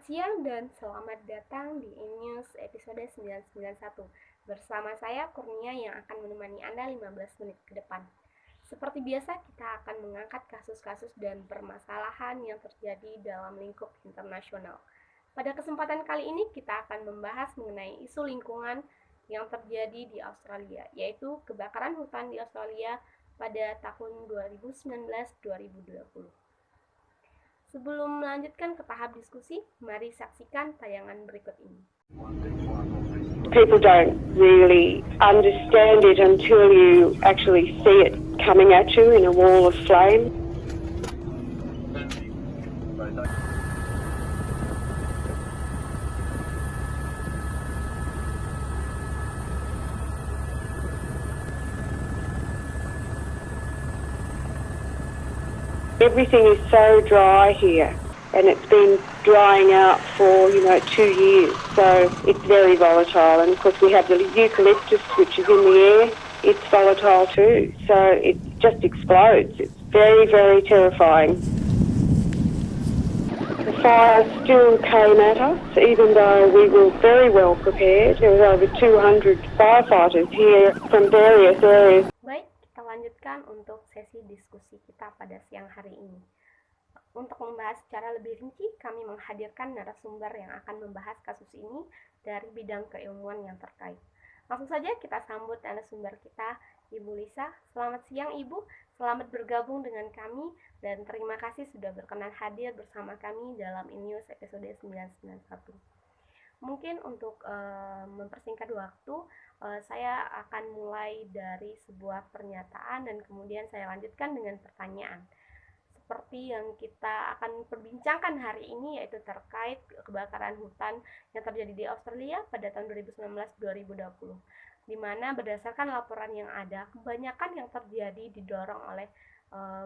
siang dan selamat datang di E-News episode 991. Bersama saya Kurnia yang akan menemani Anda 15 menit ke depan. Seperti biasa, kita akan mengangkat kasus-kasus dan permasalahan yang terjadi dalam lingkup internasional. Pada kesempatan kali ini kita akan membahas mengenai isu lingkungan yang terjadi di Australia, yaitu kebakaran hutan di Australia pada tahun 2019-2020. Sebelum melanjutkan ke tahap diskusi, mari saksikan tayangan berikut ini. People don't really understand it until you actually see it coming at you in a wall of flame. Everything is so dry here, and it's been drying out for 2 years, so it's very volatile. And of course we have the eucalyptus, which is in the air. It's volatile too, so it just explodes. It's very, very terrifying. The fire still came at us, even though we were very well prepared. There was over 200 firefighters here from various areas. Baik, kita lanjutkan untuk sesi diskusi kita pada siang hari ini. Untuk membahas secara lebih rinci, kami menghadirkan narasumber yang akan membahas kasus ini dari bidang keilmuan yang terkait. Langsung saja kita sambut narasumber kita, Ibu Lisa. Selamat siang Ibu, selamat bergabung dengan kami dan terima kasih sudah berkenan hadir bersama kami dalam E-News episode 991. Mungkin untuk mempersingkat waktu, saya akan mulai dari sebuah pernyataan dan kemudian saya lanjutkan dengan pertanyaan. Seperti yang kita akan perbincangkan hari ini, yaitu terkait kebakaran hutan yang terjadi di Australia pada tahun 2019-2020, di mana berdasarkan laporan yang ada, kebanyakan yang terjadi didorong oleh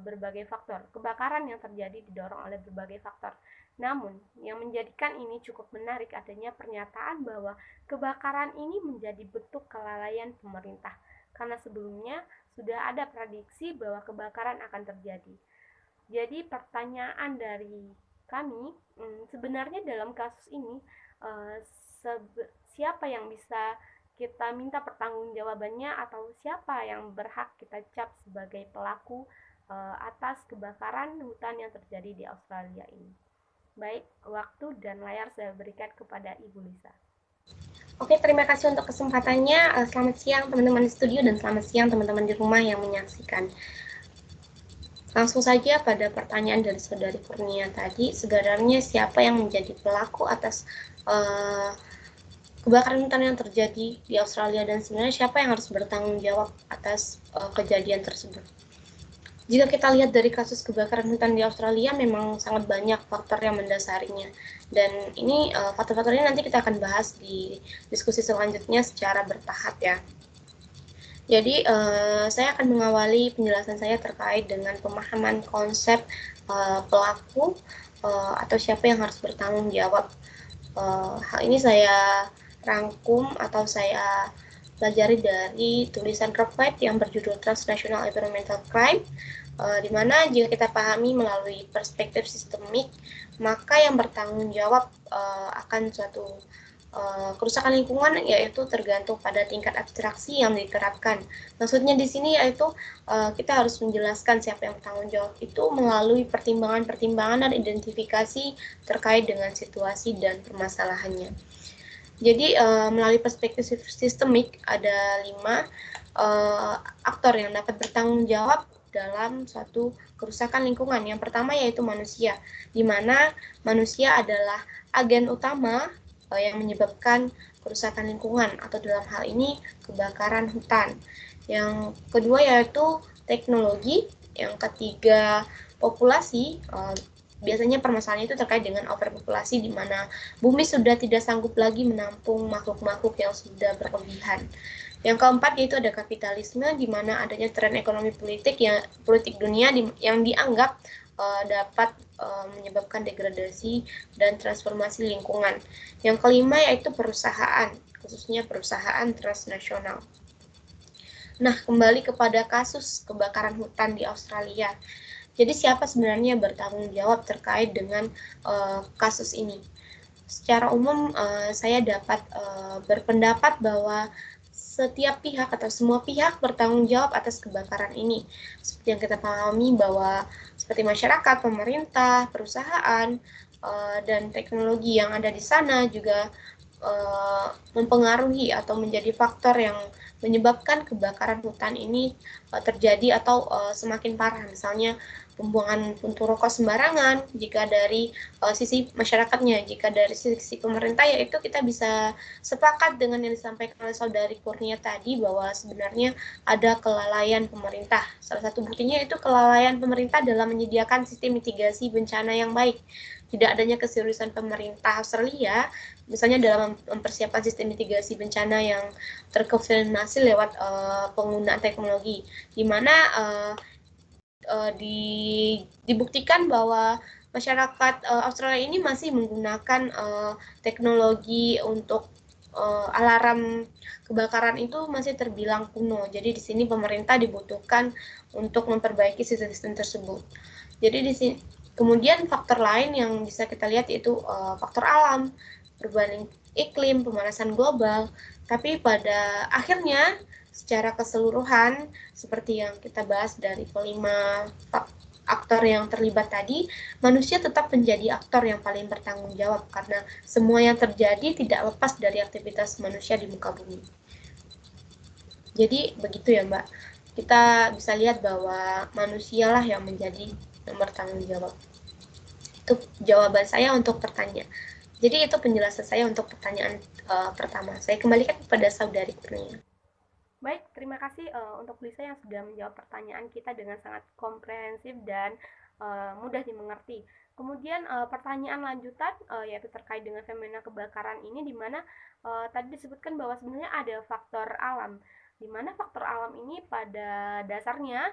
berbagai faktor. Kebakaran yang terjadi didorong oleh berbagai faktor. Namun, yang menjadikan ini cukup menarik adanya pernyataan bahwa kebakaran ini menjadi bentuk kelalaian pemerintah, karena sebelumnya sudah ada prediksi bahwa kebakaran akan terjadi. Jadi pertanyaan dari kami, sebenarnya dalam kasus ini siapa yang bisa kita minta pertanggungjawabannya atau siapa yang berhak kita cap sebagai pelaku atas kebakaran hutan yang terjadi di Australia ini. Baik, waktu dan layar saya berikan kepada Ibu Lisa. Oke, terima kasih untuk kesempatannya. Selamat siang teman-teman di studio dan selamat siang teman-teman di rumah yang menyaksikan. Langsung saja pada pertanyaan dari Saudari Kurnia tadi, sebenarnya siapa yang menjadi pelaku atas kebakaran hutan yang terjadi di Australia dan sebenarnya siapa yang harus bertanggung jawab atas kejadian tersebut. Jika kita lihat dari kasus kebakaran hutan di Australia, memang sangat banyak faktor yang mendasarinya. Dan ini faktor-faktornya nanti kita akan bahas di diskusi selanjutnya secara bertahap ya. Jadi saya akan mengawali penjelasan saya terkait dengan pemahaman konsep pelaku atau siapa yang harus bertanggung jawab. Hal ini saya rangkum atau saya pelajari dari tulisan Rob White yang berjudul Transnational Environmental Crime, di mana jika kita pahami melalui perspektif sistemik, maka yang bertanggung jawab akan suatu kerusakan lingkungan yaitu tergantung pada tingkat abstraksi yang diterapkan. Maksudnya di sini yaitu kita harus menjelaskan siapa yang bertanggung jawab itu melalui pertimbangan-pertimbangan dan identifikasi terkait dengan situasi dan permasalahannya. Jadi melalui perspektif sistemik ada 5 aktor yang dapat bertanggung jawab dalam suatu kerusakan lingkungan. Yang pertama yaitu manusia, di mana manusia adalah agen utama yang menyebabkan kerusakan lingkungan atau dalam hal ini kebakaran hutan. Yang kedua yaitu teknologi, yang ketiga populasi. Biasanya permasalahan itu terkait dengan overpopulasi di mana bumi sudah tidak sanggup lagi menampung makhluk-makhluk yang sudah berlebihan. Yang keempat yaitu ada kapitalisme, di mana adanya tren ekonomi politik dunia yang dianggap dapat menyebabkan degradasi dan transformasi lingkungan. Yang kelima yaitu perusahaan, khususnya perusahaan transnasional. Nah, kembali kepada kasus kebakaran hutan di Australia. Jadi siapa sebenarnya yang bertanggung jawab terkait dengan kasus ini? secara umum saya dapat berpendapat bahwa setiap pihak atau semua pihak bertanggung jawab atas kebakaran ini. Seperti yang kita pahami bahwa seperti masyarakat, pemerintah, perusahaan, dan teknologi yang ada di sana juga mempengaruhi atau menjadi faktor yang menyebabkan kebakaran hutan ini terjadi atau semakin parah. Misalnya pembuangan puntung rokok sembarangan jika dari sisi masyarakatnya, jika dari sisi pemerintah, yaitu kita bisa sepakat dengan yang disampaikan oleh saudari Kurnia tadi bahwa sebenarnya ada kelalaian pemerintah. Salah satu buktinya itu kelalaian pemerintah dalam menyediakan sistem mitigasi bencana yang baik. Tidak adanya keseriusan pemerintah Australia, misalnya dalam mempersiapkan sistem mitigasi bencana yang terkonfirmasi lewat penggunaan teknologi, di mana dibuktikan bahwa masyarakat Australia ini masih menggunakan teknologi untuk alarm kebakaran itu masih terbilang kuno. Jadi di sini pemerintah dibutuhkan untuk memperbaiki sistem tersebut. Jadi di sini kemudian faktor lain yang bisa kita lihat yaitu faktor alam, perubahan iklim, pemanasan global. Tapi pada akhirnya secara keseluruhan seperti yang kita bahas dari kelima aktor yang terlibat tadi, manusia tetap menjadi aktor yang paling bertanggung jawab karena semua yang terjadi tidak lepas dari aktivitas manusia di muka bumi. Jadi begitu ya Mbak, kita bisa lihat bahwa manusialah yang menjadi yang bertanggung jawab. Itu jawaban saya untuk pertanyaan. Jadi itu penjelasan saya untuk pertanyaan pertama. Saya kembalikan kepada saudari Kurnia. Baik, terima kasih untuk Lisa yang sudah menjawab pertanyaan kita dengan sangat komprehensif dan mudah dimengerti. Kemudian pertanyaan lanjutan yaitu terkait dengan fenomena kebakaran ini, di mana tadi disebutkan bahwa sebenarnya ada faktor alam, di mana faktor alam ini pada dasarnya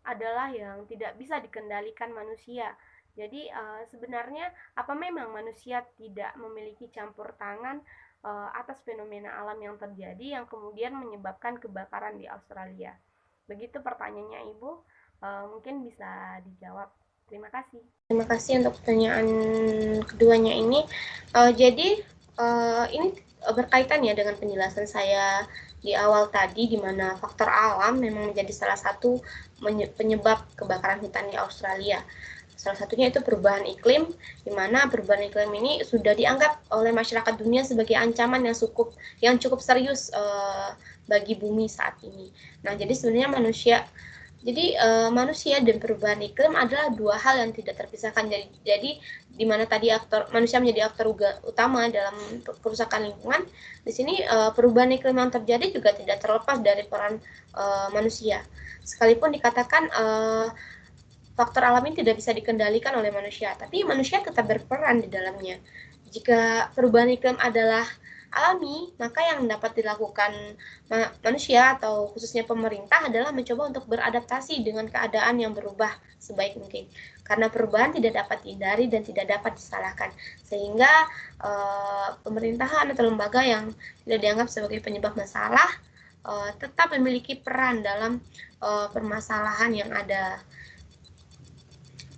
adalah yang tidak bisa dikendalikan manusia. Jadi sebenarnya apa memang manusia tidak memiliki campur tangan atas fenomena alam yang terjadi yang kemudian menyebabkan kebakaran di Australia? Begitu pertanyaannya Ibu, mungkin bisa dijawab. Terima kasih. Terima kasih untuk pertanyaan keduanya ini. Jadi ini berkaitan ya dengan penjelasan saya di awal tadi, di mana faktor alam memang menjadi salah satu penyebab kebakaran hutan di Australia. Salah satunya itu perubahan iklim, di mana perubahan iklim ini sudah dianggap oleh masyarakat dunia sebagai ancaman yang cukup serius bagi bumi saat ini. Nah, jadi sebenarnya manusia dan perubahan iklim adalah dua hal yang tidak terpisahkan. Jadi di mana tadi manusia menjadi aktor utama dalam kerusakan lingkungan, di sini perubahan iklim yang terjadi juga tidak terlepas dari peran manusia. Sekalipun dikatakan faktor alam ini tidak bisa dikendalikan oleh manusia, tapi manusia tetap berperan di dalamnya. Jika perubahan iklim adalah alami, maka yang dapat dilakukan manusia atau khususnya pemerintah adalah mencoba untuk beradaptasi dengan keadaan yang berubah sebaik mungkin. Karena perubahan tidak dapat dihindari dan tidak dapat disalahkan, sehingga pemerintahan atau lembaga yang tidak dianggap sebagai penyebab masalah tetap memiliki peran dalam permasalahan yang ada.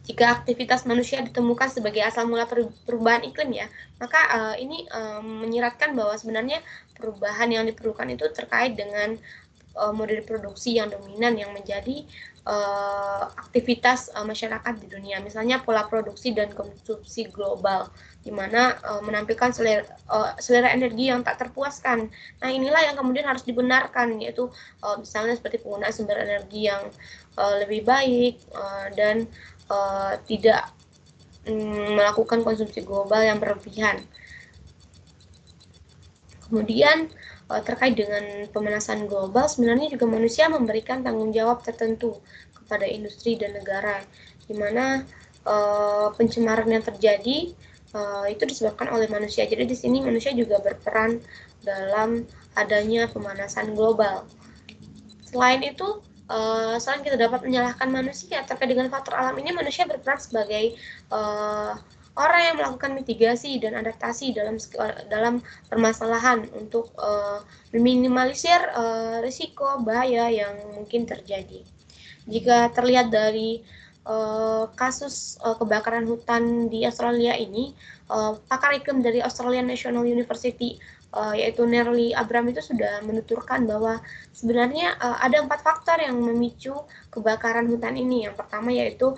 Jika aktivitas manusia ditemukan sebagai asal mula perubahan iklim ya, maka ini menyiratkan bahwa sebenarnya perubahan yang diperlukan itu terkait dengan model produksi yang dominan yang menjadi aktivitas masyarakat di dunia. Misalnya pola produksi dan konsumsi global, di mana menampilkan selera energi yang tak terpuaskan. Nah, inilah yang kemudian harus dibenarkan, yaitu misalnya seperti penggunaan sumber energi yang lebih baik dan tidak melakukan konsumsi global yang berlebihan. Kemudian terkait dengan pemanasan global, sebenarnya juga manusia memberikan tanggung jawab tertentu kepada industri dan negara, di mana pencemaran yang terjadi itu disebabkan oleh manusia. Jadi di sini manusia juga berperan dalam adanya pemanasan global. Selain itu, selain kita dapat menyalahkan manusia terkait dengan faktor alam ini, manusia berperan sebagai orang yang melakukan mitigasi dan adaptasi dalam permasalahan untuk meminimalisir risiko bahaya yang mungkin terjadi. Jika terlihat dari kasus kebakaran hutan di Australia ini, pakar iklim dari Australian National University yaitu Nerly Abram itu sudah menuturkan bahwa sebenarnya ada 4 faktor yang memicu kebakaran hutan ini. Yang pertama yaitu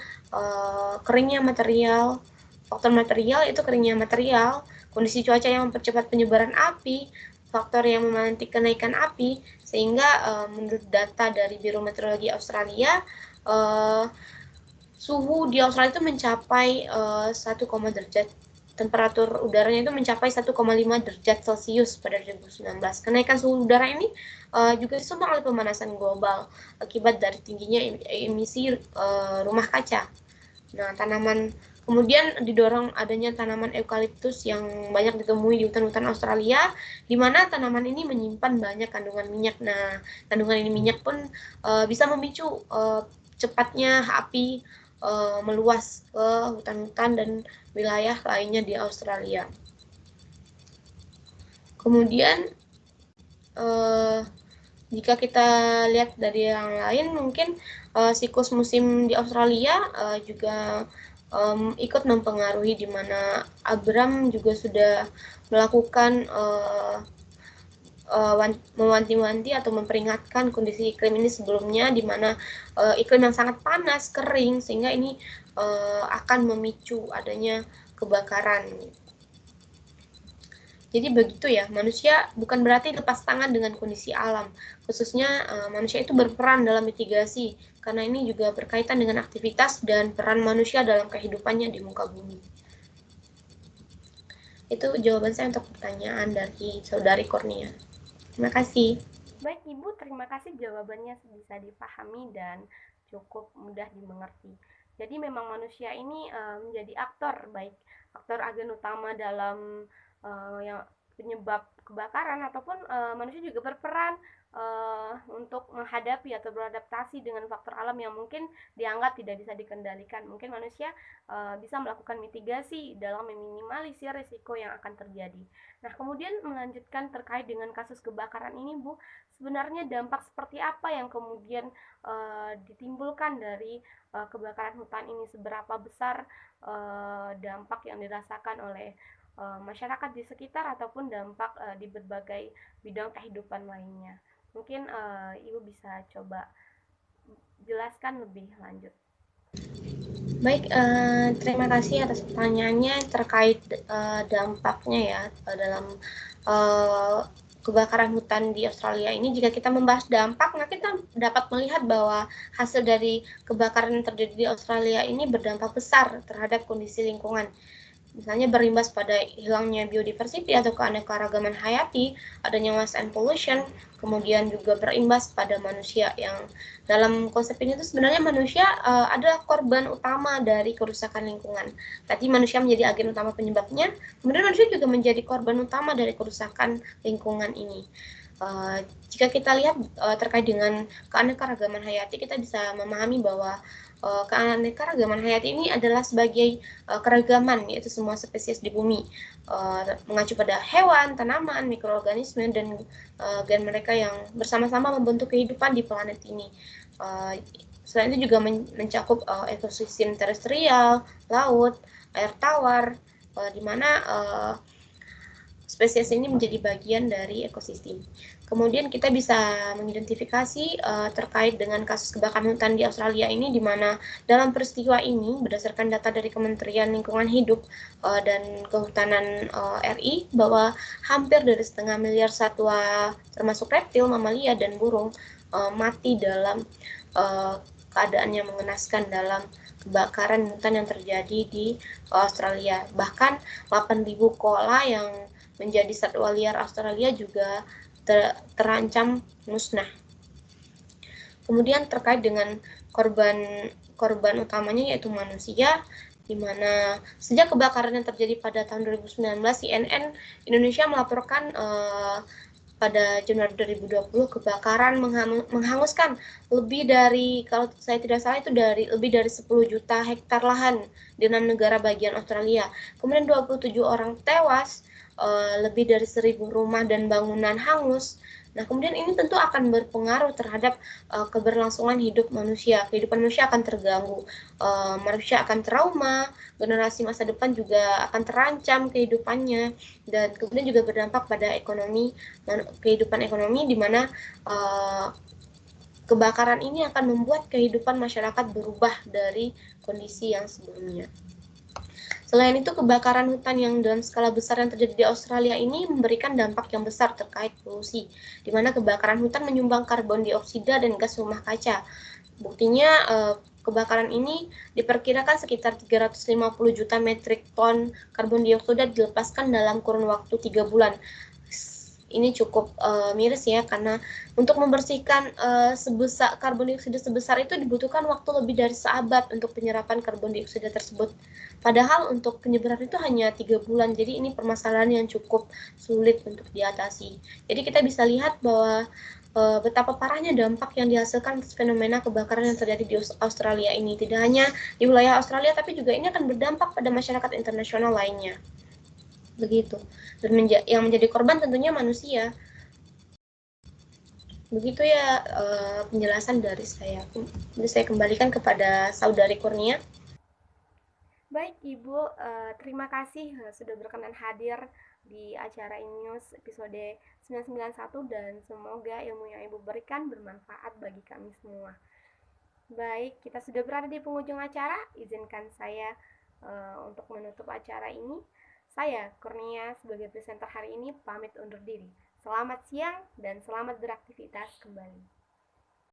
keringnya material, faktor material itu keringnya material, kondisi cuaca yang mempercepat penyebaran api, faktor yang memantik kenaikan api, sehingga menurut data dari Biro Meteorologi Australia, suhu di Australia itu mencapai 1, derajat, temperatur udaranya itu mencapai 1,5 derajat Celcius pada 2019. Kenaikan suhu udara ini juga disumbang oleh pemanasan global akibat dari tingginya emisi rumah kaca. Nah, kemudian didorong adanya tanaman eukaliptus yang banyak ditemui di hutan-hutan Australia, di mana tanaman ini menyimpan banyak kandungan minyak. Nah, kandungan ini minyak pun bisa memicu cepatnya api meluas ke hutan-hutan dan wilayah lainnya di Australia. Kemudian jika kita lihat dari yang lain, mungkin siklus musim di Australia juga ikut mempengaruhi, di mana Abram juga sudah melakukan mewanti-wanti atau memperingatkan kondisi iklim ini sebelumnya, di mana iklim yang sangat panas, kering, sehingga ini akan memicu adanya kebakaran. Jadi begitu ya, manusia bukan berarti lepas tangan dengan kondisi alam, khususnya manusia itu berperan dalam mitigasi, karena ini juga berkaitan dengan aktivitas dan peran manusia dalam kehidupannya di muka bumi. Itu jawaban saya untuk pertanyaan dari Saudari Kurnia. Terima kasih. Baik Ibu, terima kasih jawabannya bisa dipahami dan cukup mudah dimengerti. Jadi memang manusia ini menjadi aktor, baik aktor agen utama dalam yang penyebab kebakaran, ataupun manusia juga berperan untuk menghadapi atau beradaptasi dengan faktor alam yang mungkin dianggap tidak bisa dikendalikan. Mungkin manusia bisa melakukan mitigasi dalam meminimalisir risiko yang akan terjadi. Nah, kemudian melanjutkan terkait dengan kasus kebakaran ini, Bu, sebenarnya dampak seperti apa yang kemudian ditimbulkan dari kebakaran hutan ini? Seberapa besar dampak yang dirasakan oleh masyarakat di sekitar ataupun dampak di berbagai bidang kehidupan lainnya? Mungkin Ibu bisa coba jelaskan lebih lanjut. Baik, terima kasih atas pertanyaannya terkait dampaknya ya dalam kebakaran hutan di Australia ini. Jika kita membahas dampak, nah kita dapat melihat bahwa hasil dari kebakaran yang terjadi di Australia ini berdampak besar terhadap kondisi lingkungan. Misalnya berimbas pada hilangnya biodiversity atau keanekaragaman hayati, adanya waste and pollution, kemudian juga berimbas pada manusia, yang dalam konsep ini itu sebenarnya manusia adalah korban utama dari kerusakan lingkungan. Tadi manusia menjadi agen utama penyebabnya, kemudian manusia juga menjadi korban utama dari kerusakan lingkungan ini. Jika kita lihat terkait dengan keanekaragaman hayati, kita bisa memahami bahwa keanekaragaman hayati ini adalah sebagai keragaman, yaitu semua spesies di bumi, mengacu pada hewan, tanaman, mikroorganisme, dan mereka yang bersama-sama membentuk kehidupan di planet ini. Selain itu juga mencakup ekosistem terestrial, laut, air tawar, di mana spesies ini menjadi bagian dari ekosistem. Kemudian kita bisa mengidentifikasi terkait dengan kasus kebakaran hutan di Australia ini, di mana dalam peristiwa ini berdasarkan data dari Kementerian Lingkungan Hidup dan Kehutanan RI, bahwa hampir dari 1,5 miliar satwa termasuk reptil, mamalia, dan burung mati dalam keadaan yang mengenaskan dalam kebakaran hutan yang terjadi di Australia. Bahkan 8.000 koala yang menjadi satwa liar Australia juga terancam musnah. Kemudian terkait dengan korban utamanya yaitu manusia, di mana sejak kebakaran yang terjadi pada tahun 2019, CNN Indonesia melaporkan pada Januari 2020 kebakaran menghanguskan lebih dari, kalau saya tidak salah itu lebih dari 10 juta hektar lahan di 6 negara bagian Australia. Kemudian 27 orang tewas, lebih dari 1.000 rumah dan bangunan hangus, Nah, kemudian ini tentu akan berpengaruh terhadap keberlangsungan hidup manusia. Kehidupan manusia akan terganggu, manusia akan trauma, generasi masa depan juga akan terancam kehidupannya, dan kemudian juga berdampak pada kehidupan ekonomi di mana kebakaran ini akan membuat kehidupan masyarakat berubah dari kondisi yang sebelumnya. Selain itu, kebakaran hutan yang dalam skala besar yang terjadi di Australia ini memberikan dampak yang besar terkait polusi, di mana kebakaran hutan menyumbang karbon dioksida dan gas rumah kaca. Buktinya, kebakaran ini diperkirakan sekitar 350 juta metrik ton karbon dioksida dilepaskan dalam kurun waktu 3 bulan. Ini cukup miris ya, karena untuk membersihkan karbon dioksida sebesar itu dibutuhkan waktu lebih dari seabad untuk penyerapan karbon dioksida tersebut. Padahal untuk penyebaran itu hanya 3 bulan, jadi ini permasalahan yang cukup sulit untuk diatasi. Jadi kita bisa lihat bahwa betapa parahnya dampak yang dihasilkan fenomena kebakaran yang terjadi di Australia ini. Tidak hanya di wilayah Australia, tapi juga ini akan berdampak pada masyarakat internasional lainnya. Begitu. Dan yang menjadi korban tentunya manusia. Begitu ya penjelasan dari saya. Jadi saya kembalikan kepada Saudari Kurnia. Baik Ibu, terima kasih sudah berkenan hadir di acara News episode 991 dan semoga ilmu yang Ibu berikan bermanfaat bagi kami semua. Baik, kita sudah berada di penghujung acara. Izinkan saya untuk menutup acara ini. Saya, Kurnia, sebagai presenter hari ini pamit undur diri. Selamat siang dan selamat beraktivitas kembali.